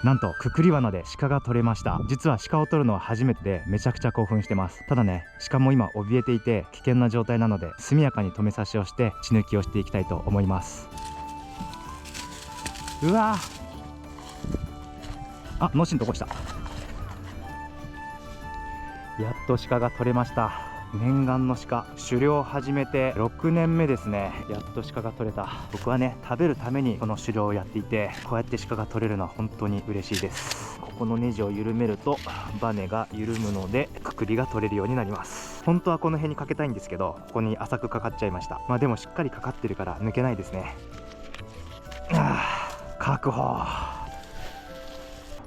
なんとくくり罠で鹿が取れました。実は鹿を取るのは初めてでめちゃくちゃ興奮してます。ただね、鹿も今怯えていて危険な状態なので、速やかに止めさしをして血抜きをしていきたいと思います。うわー、あ、脳震とこした。やっと鹿が取れました。念願の鹿、狩猟を始めて6年目ですね。やっと鹿が取れた。僕はね、食べるためにこの狩猟をやっていて、こうやって鹿が取れるのは本当に嬉しいです。ここのネジを緩めるとバネが緩むので、くくりが取れるようになります。本当はこの辺にかけたいんですけど、ここに浅くかかっちゃいました。でもしっかりかかってるから抜けないですね。確保。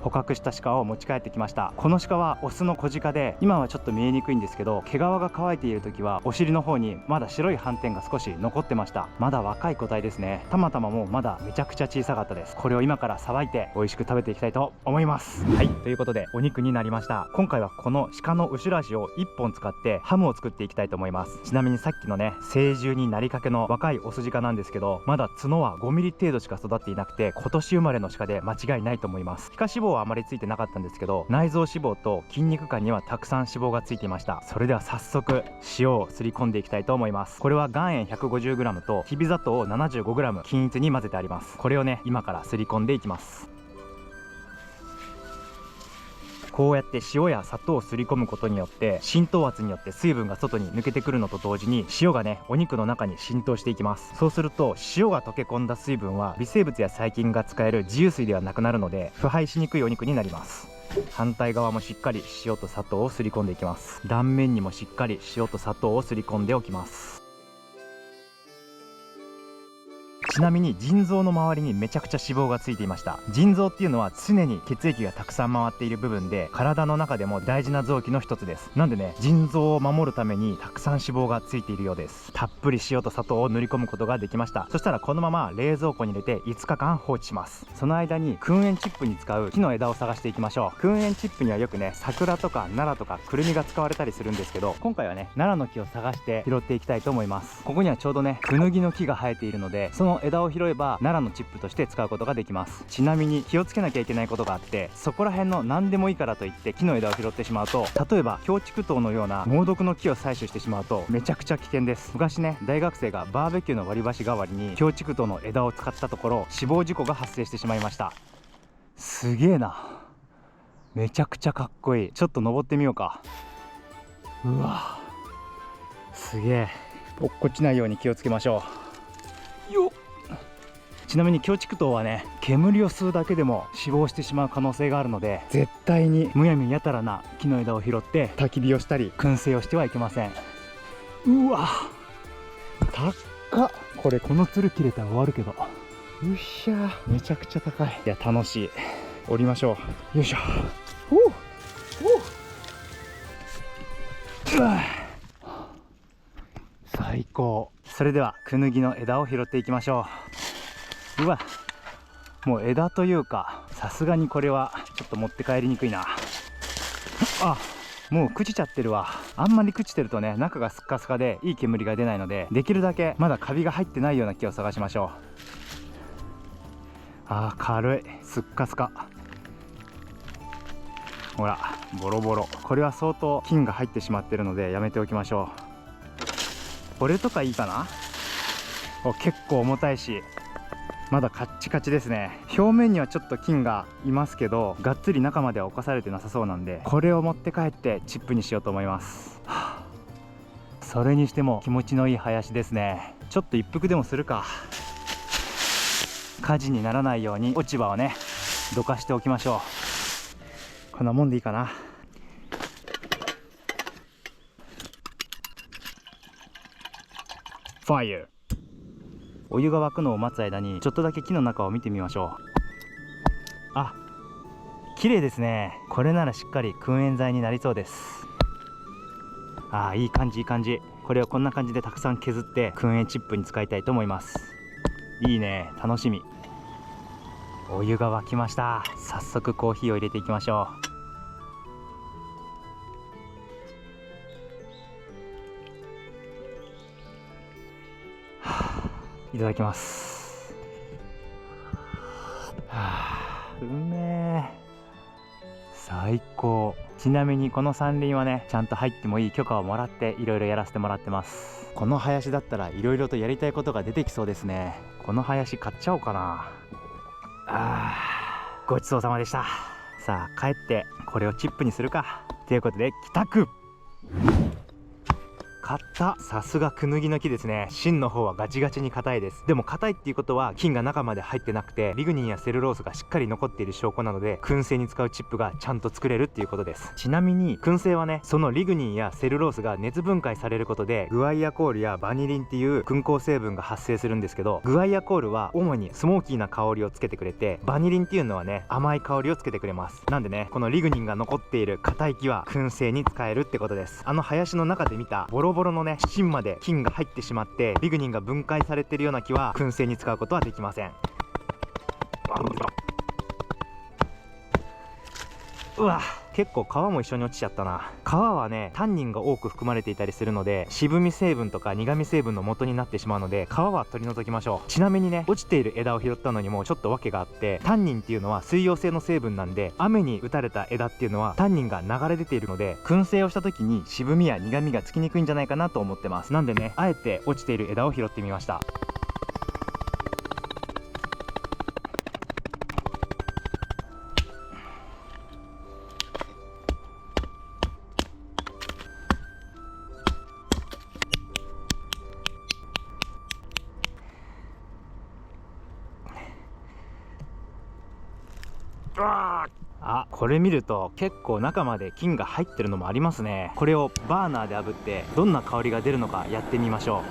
捕獲した鹿を持ち帰ってきました。この鹿はオスの子鹿で、今はちょっと見えにくいんですけど、毛皮が乾いている時はお尻の方にまだ白い斑点が少し残ってました。まだ若い個体ですね。たまたまもまだめちゃくちゃ小さかったです。これを今からさばいて美味しく食べていきたいと思います。はい、ということでお肉になりました。今回はこの鹿の後ろ足を1本使ってハムを作っていきたいと思います。ちなみにさっきのね、成獣になりかけの若いオス鹿なんですけど、まだ角は5ミリ程度しか育っていなくて、今年生まれの鹿で間違いないと思います。皮下脂肪はあまりついてなかったんですけど、内臓脂肪と筋肉間にはたくさん脂肪がついていました。それでは早速塩をすり込んでいきたいと思います。これは岩塩 150g ときび砂糖 75g 均一に混ぜてあります。これをね、今からすり込んでいきます。こうやって塩や砂糖をすり込むことによって、浸透圧によって水分が外に抜けてくるのと同時に、塩がね、お肉の中に浸透していきます。そうすると塩が溶け込んだ水分は微生物や細菌が使える自由水ではなくなるので、腐敗しにくいお肉になります。反対側もしっかり塩と砂糖をすり込んでいきます。断面にもしっかり塩と砂糖をすり込んでおきます。ちなみに腎臓の周りにめちゃくちゃ脂肪がついていました。腎臓っていうのは常に血液がたくさん回っている部分で、体の中でも大事な臓器の一つです。なんでね、腎臓を守るためにたくさん脂肪がついているようです。たっぷり塩と砂糖を塗り込むことができました。そしたらこのまま冷蔵庫に入れて5日間放置します。その間に燻煙チップに使う木の枝を探していきましょう。燻煙チップにはよくね、桜とか奈良とかくるみが使われたりするんですけど、今回はね、奈良の木を探して拾っていきたいと思います。ここにはちょうどね、クヌギの木が生えているので、その枝を拾えば奈良のチップとして使うことができます。ちなみに気をつけなきゃいけないことがあって、そこら辺の何でもいいからといって木の枝を拾ってしまうと、例えばキョウチクトウのような猛毒の木を採取してしまうとめちゃくちゃ危険です。昔ね、大学生がバーベキューの割り箸代わりにキョウチクトウの枝を使ったところ、死亡事故が発生してしまいました。すげえな、めちゃくちゃかっこいい。ちょっと登ってみようか。うわ、すげえ。落っこちないように気をつけましょう。よっ。ちなみにキョウチクトウはね、煙を吸うだけでも死亡してしまう可能性があるので、絶対にむやみやたらな木の枝を拾って焚き火をしたり燻製をしてはいけません。うわ、高っ。これこのつる切れたら終わるけど。うっしゃー、めちゃくちゃ高い。いや、楽しい。降りましょう。よいしょ。最高。それではクヌギの枝を拾っていきましょう。うわ、もう枝というか、さすがにこれはちょっと持って帰りにくいな。あ、もう朽ちちゃってるわ。あんまり朽ちてるとね、中がスッカスカでいい煙が出ないので、できるだけまだカビが入ってないような木を探しましょう。あー、軽い。スッカスカ。ほら、ボロボロ。これは相当菌が入ってしまってるのでやめておきましょう。これとかいいかな。結構重たいし、まだカッチカチですね。表面にはちょっと菌がいますけど、がっつり中までは侵されてなさそうなんで、これを持って帰ってチップにしようと思います。それにしても気持ちのいい林ですね。ちょっと一服でもするか。火事にならないように落ち葉をね、どかしておきましょう。こんなもんでいいかな。ファイヤー。お湯が沸くのを待つ間にちょっとだけ木の中を見てみましょう。あ、綺麗ですね。これならしっかり燻煙剤になりそうです。あー、いい感じいい感じ。これをこんな感じでたくさん削って燻煙チップに使いたいと思います。いいね、楽しみ。お湯が沸きました。早速コーヒーを入れていきましょう。いただきます。うめえ、最高。ちなみにこの山林はね、ちゃんと入ってもいい許可をもらっていろいろやらせてもらってます。この林だったらいろいろとやりたいことが出てきそうですね。この林買っちゃおうかな。ごちそうさまでした。さあ帰ってこれをチップにするか。ということで帰宅。買った。さすがクヌギの木ですね。芯の方はガチガチに硬いです。でも硬いっていうことは菌が中まで入ってなくて、リグニンやセルロースがしっかり残っている証拠なので、燻製に使うチップがちゃんと作れるっていうことです。ちなみに燻製はね、そのリグニンやセルロースが熱分解されることでグアイアコールやバニリンっていう燻香成分が発生するんですけど、グアイアコールは主にスモーキーな香りをつけてくれて、バニリンっていうのはね、甘い香りをつけてくれます。なんでね、このリグニンが残っている硬い木は燻製に使えるってことです。あの林の中で見たボロボロのね、芯まで菌が入ってしまってリグニンが分解されているような木は燻製に使うことはできません。うわ、結構皮も一緒に落ちちゃったな。皮はね、タンニンが多く含まれていたりするので、渋み成分とか苦味成分の元になってしまうので、皮は取り除きましょう。ちなみにね、落ちている枝を拾ったのにもちょっと訳があって、タンニンっていうのは水溶性の成分なんで、雨に打たれた枝っていうのはタンニンが流れ出ているので、燻製をした時に渋みや苦味がつきにくいんじゃないかなと思ってます。なんでね、あえて落ちている枝を拾ってみました。あ、これ見ると結構中まで菌が入ってるのもありますね。これをバーナーで炙ってどんな香りが出るのかやってみましょう。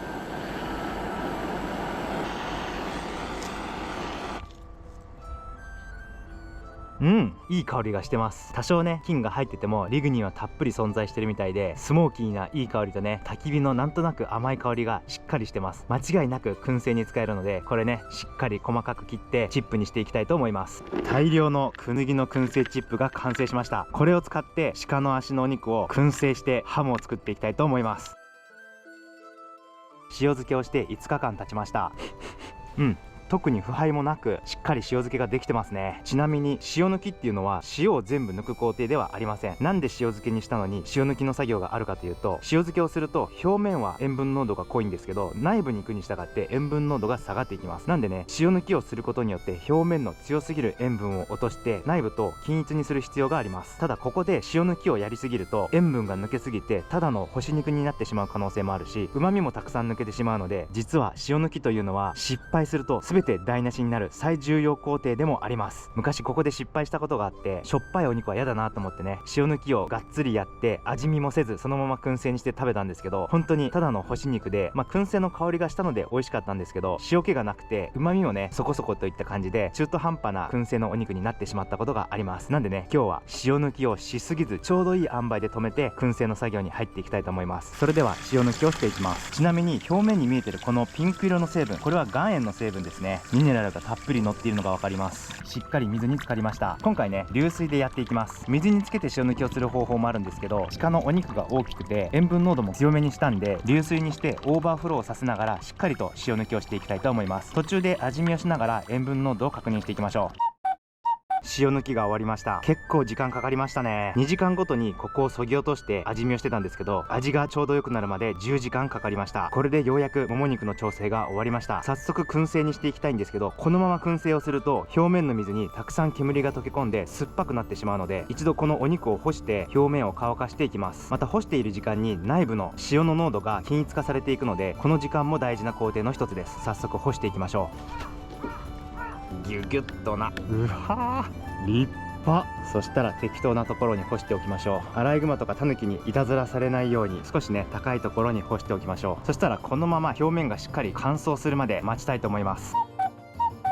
いい香りがしてます。多少ね、菌が入っててもリグニンはたっぷり存在してるみたいで、スモーキーないい香りとね、焚き火のなんとなく甘い香りがしっかりしてます。間違いなく燻製に使えるので、これね、しっかり細かく切ってチップにしていきたいと思います。大量のクヌギの燻製チップが完成しました。これを使って鹿の足のお肉を燻製してハムを作っていきたいと思います。塩漬けをして5日間経ちました。特に腐敗もなくしっかり塩漬けができてますね。ちなみに塩抜きっていうのは塩を全部抜く工程ではありません。なんで塩漬けにしたのに塩抜きの作業があるかというと、塩漬けをすると表面は塩分濃度が濃いんですけど、内部に行くに従って塩分濃度が下がっていきます。なんでね、塩抜きをすることによって表面の強すぎる塩分を落として内部と均一にする必要があります。ただここで塩抜きをやりすぎると塩分が抜けすぎてただの干し肉になってしまう可能性もあるし、旨味もたくさん抜けてしまうので、実は塩抜きというのは失敗すると全て台無しになる最重要工程でもあります。昔ここで失敗したことがあって、しょっぱいお肉は嫌だなと思ってね、塩抜きをがっつりやって味見もせずそのまま燻製にして食べたんですけど、本当にただの干し肉で、燻製の香りがしたので美味しかったんですけど、塩気がなくて旨味もねそこそこといった感じで中途半端な燻製のお肉になってしまったことがあります。なんでね、今日は塩抜きをしすぎずちょうどいい塩梅で止めて燻製の作業に入っていきたいと思います。それでは塩抜きをしていきます。ちなみに表面に見えてるこのピンク色の成分、これは岩塩の成分ですね。ミネラルがたっぷり乗っているのが分かります。しっかり水に浸かりました。今回ね、流水でやっていきます。水につけて塩抜きをする方法もあるんですけど、鹿のお肉が大きくて塩分濃度も強めにしたんで、流水にしてオーバーフローさせながらしっかりと塩抜きをしていきたいと思います。途中で味見をしながら塩分濃度を確認していきましょう。塩抜きが終わりました。結構時間かかりましたね。2時間ごとにここを削ぎ落として味見をしてたんですけど、味がちょうど良くなるまで10時間かかりました。これでようやくもも肉の調整が終わりました。早速燻製にしていきたいんですけど、このまま燻製をすると表面の水にたくさん煙が溶け込んで酸っぱくなってしまうので、一度このお肉を干して表面を乾かしていきます。また干している時間に内部の塩の濃度が均一化されていくので、この時間も大事な工程の一つです。早速干していきましょう。ギュギュッとな。うわー、立派。そしたら適当なところに干しておきましょう。アライグマとかタヌキにいたずらされないように少しね、高いところに干しておきましょう。そしたらこのまま表面がしっかり乾燥するまで待ちたいと思います。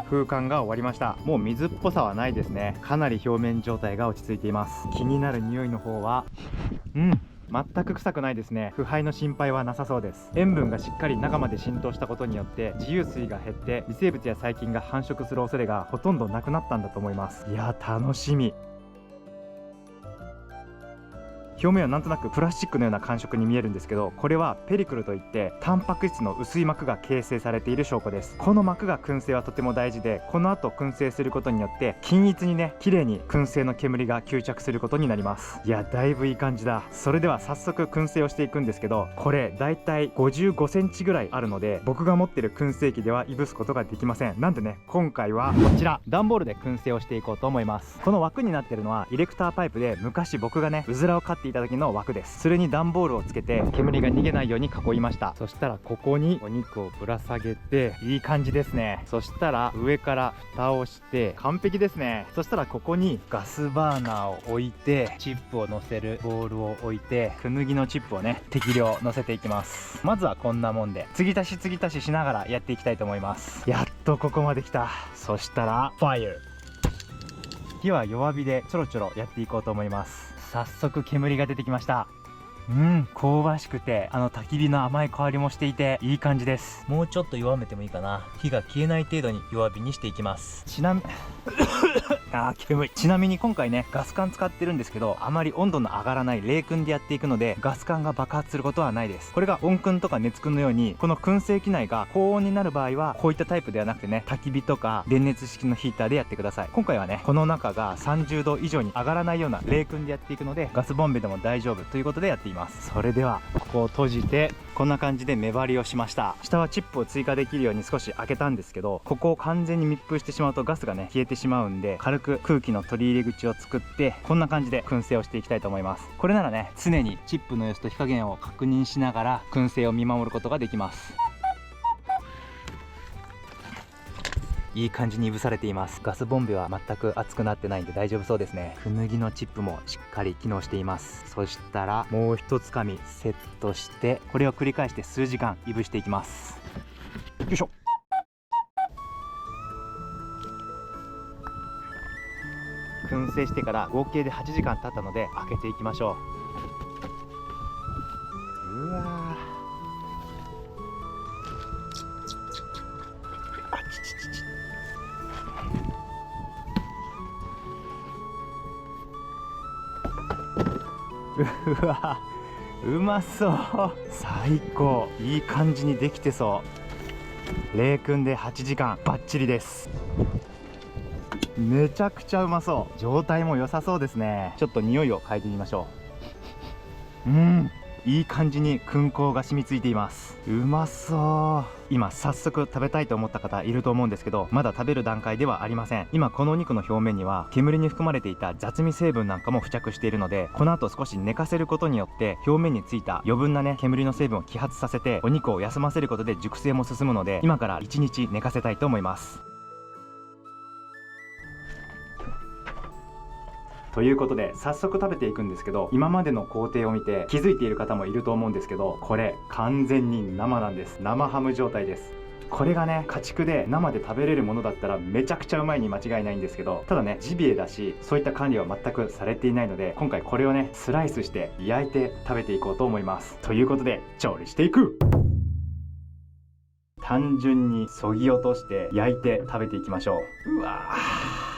風乾が終わりました。もう水っぽさはないですね。かなり表面状態が落ち着いています。気になる匂いの方は全く臭くないですね。腐敗の心配はなさそうです。塩分がしっかり中まで浸透したことによって自由水が減って微生物や細菌が繁殖する恐れがほとんどなくなったんだと思います。いや楽しみ。表面はなんとなくプラスチックのような感触に見えるんですけど、これはペリクルといってタンパク質の薄い膜が形成されている証拠です。この膜が燻製はとても大事で、この後燻製することによって均一にね、綺麗に燻製の煙が吸着することになります。いや、だいぶいい感じだ。それでは早速燻製をしていくんですけど、これだいたい55センチぐらいあるので、僕が持ってる燻製機ではいぶすことができません。なんでね、今回はこちら段ボールで燻製をしていこうと思います。この枠になってるのはイレクターパイプで、昔僕がねうずらを飼っていた時の枠です。それに段ボールをつけて煙が逃げないように囲いました。そしたらここにお肉をぶら下げて、いい感じですね。そしたら上から蓋をして完璧ですね。そしたらここにガスバーナーを置いて、チップを乗せるボールを置いて、クヌギのチップをね適量乗せていきます。まずはこんなもんで継ぎ足ししながらやっていきたいと思います。やっとここまで来た。そしたらファイヤー、火は弱火でちょろちょろやっていこうと思います。早速煙が出てきました。香ばしくて焚き火の甘い香りもしていていい感じです。もうちょっと弱めてもいいかな。火が消えない程度に弱火にしていきます。ちなみに今回ねガス管使ってるんですけど、あまり温度の上がらない冷燻でやっていくので、ガス管が爆発することはないです。これが温燻とか熱燻のように、この燻製機内が高温になる場合はこういったタイプではなくてね、焚き火とか電熱式のヒーターでやってください。今回はねこの中が30度以上に上がらないような冷燻でやっていくので、ガスボンベでも大丈夫ということでやっています。それではここを閉じて、こんな感じで目張りをしました。下はチップを追加できるように少し開けたんですけど、ここを完全に密封してしまうとガスがね消えてしまうんで、軽く空気の取り入れ口を作って、こんな感じで燻製をしていきたいと思います。これならね常にチップの様子と火加減を確認しながら燻製を見守ることができます。いい感じにいぶされています。ガスボンベは全く熱くなってないんで大丈夫そうですね。クヌギのチップもしっかり機能しています。そしたらもう一つかみセットして、これを繰り返して数時間いぶしていきます。よいしょ。燻製してから合計で8時間経ったので開けていきましょう。うわー、うわ、うまそう。最高、いい感じにできてそう。冷燻で8時間バッチリです。めちゃくちゃうまそう。状態も良さそうですね。ちょっと匂いを嗅いでみましょう。いい感じに燻香が染みついています。うまそう。今早速食べたいと思った方いると思うんですけど、まだ食べる段階ではありません。今このお肉の表面には煙に含まれていた雑味成分なんかも付着しているので、この後少し寝かせることによって表面についた余分なね煙の成分を揮発させて、お肉を休ませることで熟成も進むので、今から1日寝かせたいと思います。ということで早速食べていくんですけど、今までの工程を見て気づいている方もいると思うんですけど、これ完全に生なんです。生ハム状態です。これがね家畜で生で食べれるものだったらめちゃくちゃうまいに間違いないんですけど、ただねジビエだし、そういった管理は全くされていないので、今回これをねスライスして焼いて食べていこうと思います。ということで調理していく。単純にそぎ落として焼いて食べていきましょう。うわー、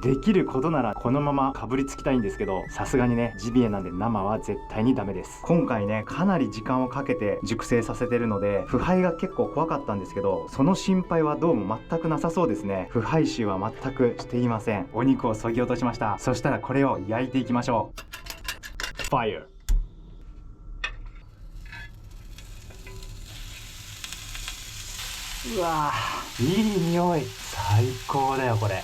できることならこのままかぶりつきたいんですけど、さすがにねジビエなんで生は絶対にダメです。今回ねかなり時間をかけて熟成させてるので、腐敗が結構怖かったんですけど、その心配はどうも全くなさそうですね。腐敗臭は全くしていません。お肉をそぎ落としました。そしたらこれを焼いていきましょう。ファイヤー。うわー、いい匂い。最高だよこれ。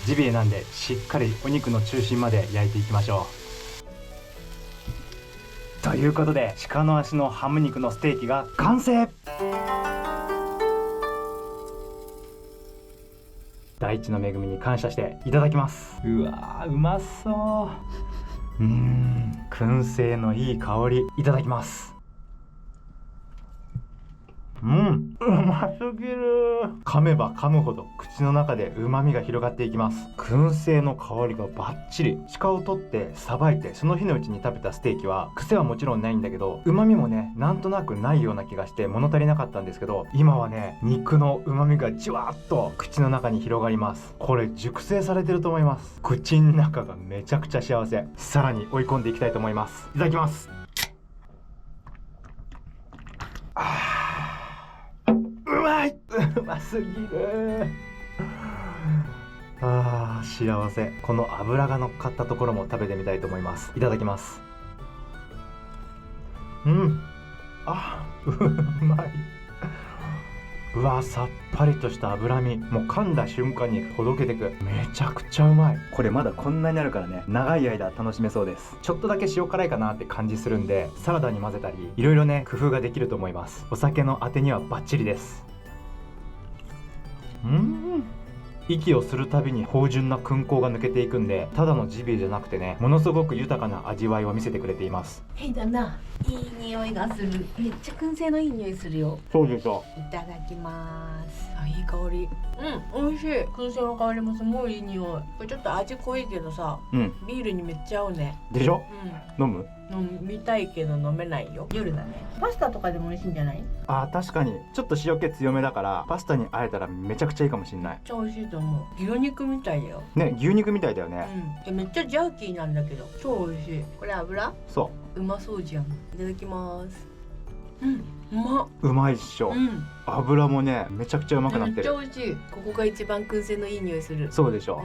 ジビエなんでしっかりお肉の中心まで焼いていきましょう。ということで鹿の足のハム肉のステーキが完成。大地の恵みに感謝していただきます。うわー、うまそう。燻製のいい香り。いただきます。うますぎる。噛めば噛むほど口の中で旨味が広がっていきます。燻製の香りがバッチリ。鹿を取ってさばいてその日のうちに食べたステーキは癖はもちろんないんだけど、旨味もねなんとなくないような気がして物足りなかったんですけど、今はね肉の旨味がじわっと口の中に広がります。これ熟成されてると思います。口の中がめちゃくちゃ幸せ。さらに追い込んでいきたいと思います。いただきます。うまい、うますぎる。幸せ。この脂が乗っかったところも食べてみたいと思います。いただきます。うまい。うわ、さっぱりとした脂身、もう噛んだ瞬間にほどけてく。めちゃくちゃうまい。これまだこんなにあるからね、長い間楽しめそうです。ちょっとだけ塩辛いかなって感じするんで、サラダに混ぜたりいろいろね工夫ができると思います。お酒のあてにはバッチリです。息をするたびに芳醇な燻香が抜けていくんで、ただのジビエじゃなくてね、ものすごく豊かな味わいを見せてくれています。ヘイだな、いい匂いがする。めっちゃ燻製のいい匂いするよ。そうでしょ。いただきます。いい香り。美味しい。燻製の香りもすごいいい匂い。これちょっと味濃いけどさ、ビールにめっちゃ合うね。でしょ。飲む？飲みたいけど飲めないよ。夜だね。パスタとかでも美味しいんじゃない？確かにちょっと塩気強めだからパスタに和えたらめちゃくちゃいいかもしれない。めっちゃ美味しいと思う。牛肉みたいだよね。牛肉みたいだよね。めっちゃジャーキーなんだけど超美味しい。これ油？そうまそうじゃん。いただきます。うまいっしょ。油もねめちゃくちゃうまくなってる。めっちゃ美味しい。ここが一番燻製のいい匂いする。そうでしょ。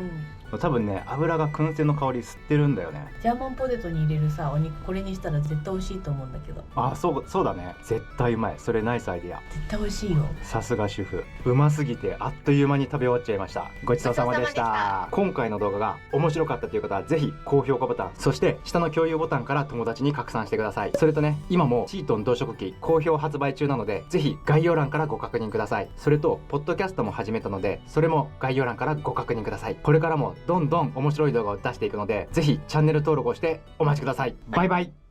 多分ね油が燻製の香り吸ってるんだよね。ジャーマンポテトに入れるさお肉これにしたら絶対美味しいと思うんだけど。そうだね。絶対うまい。それナイスアイディア。絶対美味しいよ。さすが主婦。うますぎてあっという間に食べ終わっちゃいました。ごちそうさまでした。今回の動画が面白かったという方はぜひ高評価ボタン、そして下の共有ボタンから友達に拡散してください。それとね、今もチートン同色機好評発売中なのでぜひ概要欄からご確認ください。それとポッドキャストも始めたのでそれも概要欄からご確認ください。これからもどんどん面白い動画を出していくのでぜひチャンネル登録をしてお待ちください。バイバイ。